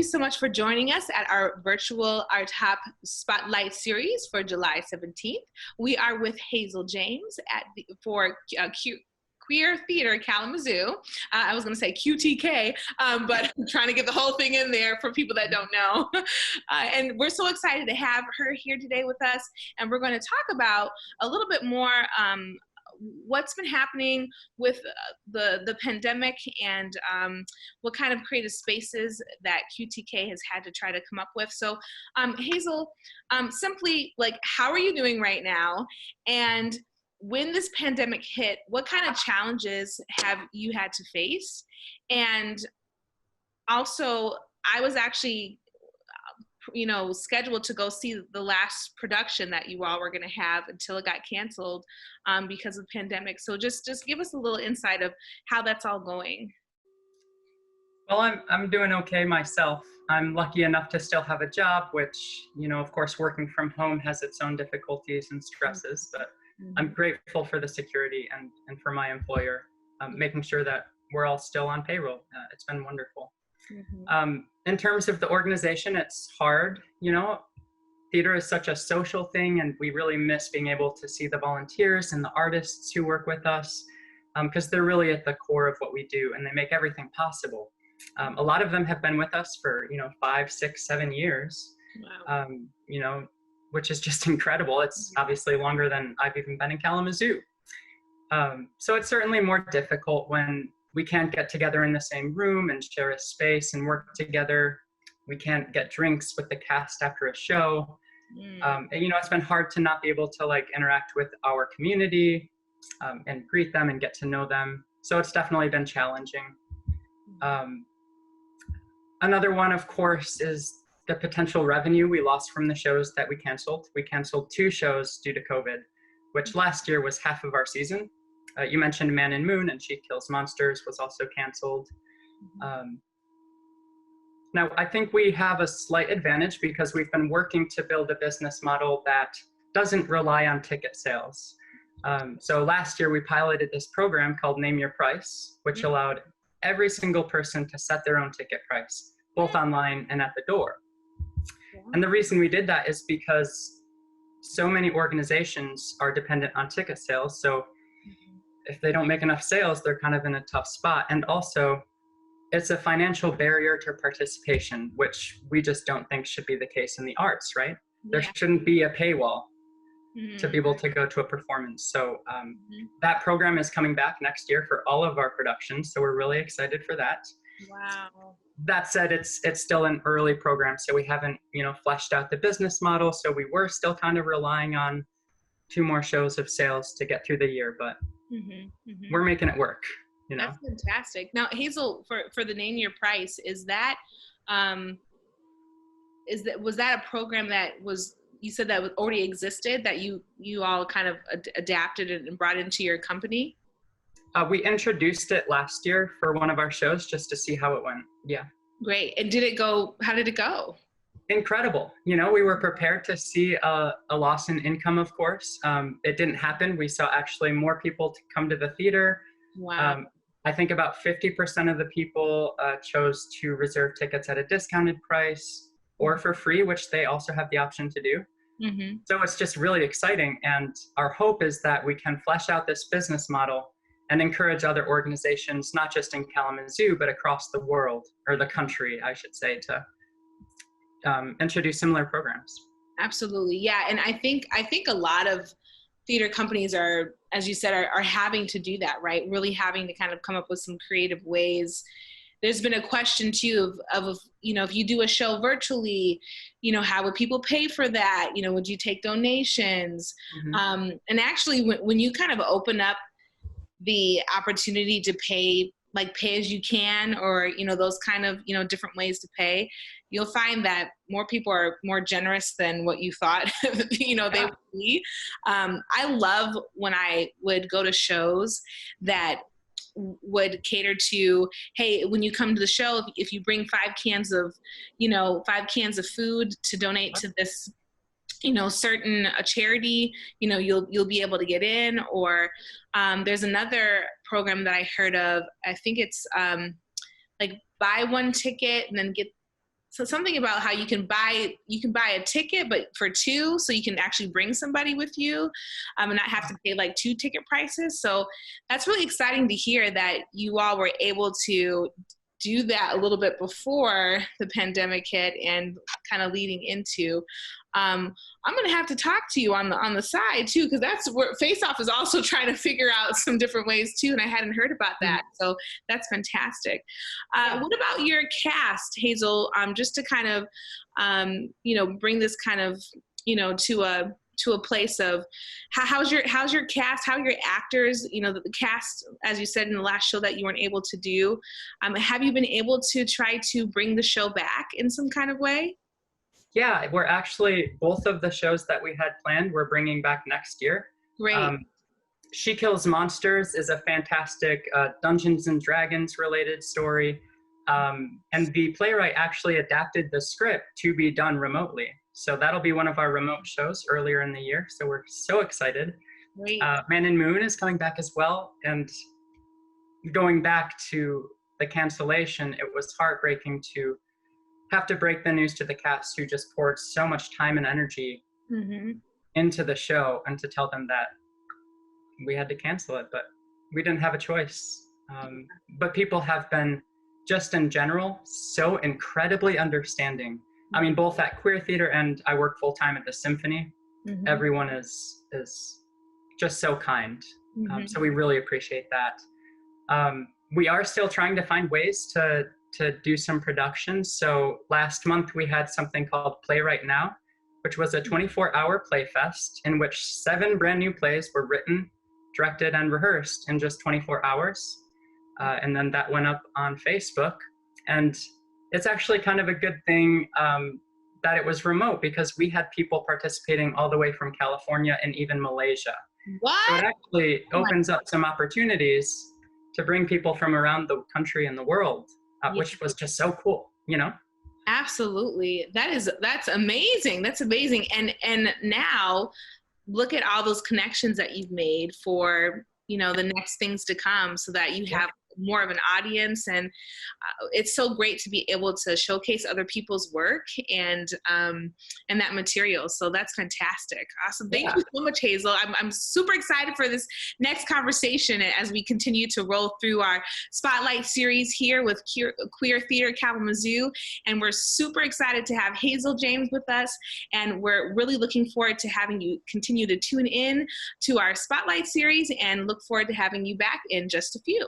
so much for joining us at our virtual Our Top Spotlight series for July 17th. We are with Hazel James for Queer Theatre Kalamazoo. I was going to say QTK, but I'm trying to get the whole thing in there for people that don't know. And we're so excited to have her here today with us. And we're going to talk about a little bit more what's been happening with the pandemic and what kind of creative spaces that QTK has had to try to come up with. So Hazel, simply like, how are you doing right now? And when this pandemic hit, what kind of challenges have you had to face? And also, I was actually scheduled to go see the last production that you all were going to have until it got canceled because of the pandemic. So just give us a little insight of how that's all going. Well, I'm doing okay myself. I'm lucky enough to still have a job, which, of course, working from home has its own difficulties and stresses, but I'm grateful for the security and for my employer, making sure that we're all still on payroll. It's been wonderful. In terms of the organization, it's hard. Theater is such a social thing, and we really miss being able to see the volunteers and the artists who work with us, because they're really at the core of what we do, and they make everything possible. A lot of them have been with us for 5, 6, 7 years. Wow. Which is just incredible. It's obviously longer than I've even been in Kalamazoo. So it's certainly more difficult when we can't get together in the same room and share a space and work together. We can't get drinks with the cast after a show. It's been hard to not be able to interact with our community and greet them and get to know them. So it's definitely been challenging. Another one, of course, is the potential revenue we lost from the shows that we canceled. We canceled 2 shows due to COVID, which last year was half of our season. You mentioned Man and Moon and She Kills Monsters was also canceled. Now, I think we have a slight advantage because we've been working to build a business model that doesn't rely on ticket sales. So last year we piloted this program called Name Your Price, which allowed every single person to set their own ticket price, both online and at the door. And the reason we did that is because so many organizations are dependent on ticket sales. So if they don't make enough sales, they're kind of in a tough spot. And also, it's a financial barrier to participation, which we just don't think should be the case in the arts, right? There shouldn't be a paywall to be able to go to a performance. So that program is coming back next year for all of our productions. So we're really excited for that. Wow. That said, it's still an early program, so we haven't, fleshed out the business model. So we were still kind of relying on 2 more shows of sales to get through the year, but we're making it work. That's fantastic. Now, Hazel, for the Name Your Price, was that a program that you said that already existed, that you all kind of adapted and brought into your company? We introduced it last year for one of our shows just to see how it went. Yeah. Great. And how did it go? Incredible. We were prepared to see a loss in income, of course. It didn't happen. We saw actually more people to come to the theater. Wow. I think about 50% of the people chose to reserve tickets at a discounted price or for free, which they also have the option to do. So it's just really exciting. And our hope is that we can flesh out this business model and encourage other organizations, not just in Kalamazoo, but across the world, or the country, I should say, to introduce similar programs. Absolutely. Yeah. And I think a lot of theater companies are, as you said, are having to do that, right? Really having to kind of come up with some creative ways. There's been a question too of if you do a show virtually, how would people pay for that? Would you take donations? And actually when you kind of open up the opportunity to pay as you can, or, those kind of, different ways to pay, you'll find that more people are more generous than what you thought, they would be. I love when I would go to shows that would cater to, hey, when you come to the show, if you bring 5 cans of food to donate to this, certain a charity, you'll be able to get in. Or there's another program that I heard of. I think it's buy one ticket and then get so something about how you can buy a ticket, but for two, so you can actually bring somebody with you, and not have to pay like two ticket prices. So that's really exciting to hear that you all were able to do that a little bit before the pandemic hit and kind of leading into. I'm going to have to talk to you on the side too, because that's where Face Off is also trying to figure out some different ways too, and I hadn't heard about that. So that's fantastic. What about your cast, Hazel? Just to kind of, bring this kind of, to a place of how's your cast, how are your actors, the cast, as you said in the last show that you weren't able to do. Have you been able to try to bring the show back in some kind of way? Yeah, we're actually, both of the shows that we had planned, we're bringing back next year. Great. She Kills Monsters is a fantastic Dungeons and Dragons related story. And the playwright actually adapted the script to be done remotely. So that'll be one of our remote shows earlier in the year. So we're so excited. Great. Man in Moon is coming back as well. And going back to the cancellation, it was heartbreaking to have to break the news to the cast who just poured so much time and energy into the show, and to tell them that we had to cancel it, but we didn't have a choice. But people have been, just in general, so incredibly understanding. I mean, both at Queer Theatre and I work full time at the Symphony. Everyone is just so kind. So we really appreciate that. We are still trying to find ways to do some productions. So last month we had something called Play Right Now, which was a 24-hour play fest in which 7 brand new plays were written, directed, and rehearsed in just 24 hours. And then that went up on Facebook. And it's actually kind of a good thing that it was remote, because we had people participating all the way from California and even Malaysia. What? So it actually opens up some opportunities to bring people from around the country and the world, which was just so cool, Absolutely. That's amazing. That's amazing. And now look at all those connections that you've made for, the next things to come, so that you have more of an audience. And it's so great to be able to showcase other people's work and that material. So that's fantastic. Awesome. Thank you so much, Hazel. I'm super excited for this next conversation as we continue to roll through our Spotlight series here with Queer Theatre Kalamazoo. And we're super excited to have Hazel James with us. And we're really looking forward to having you continue to tune in to our Spotlight series, and look forward to having you back in just a few.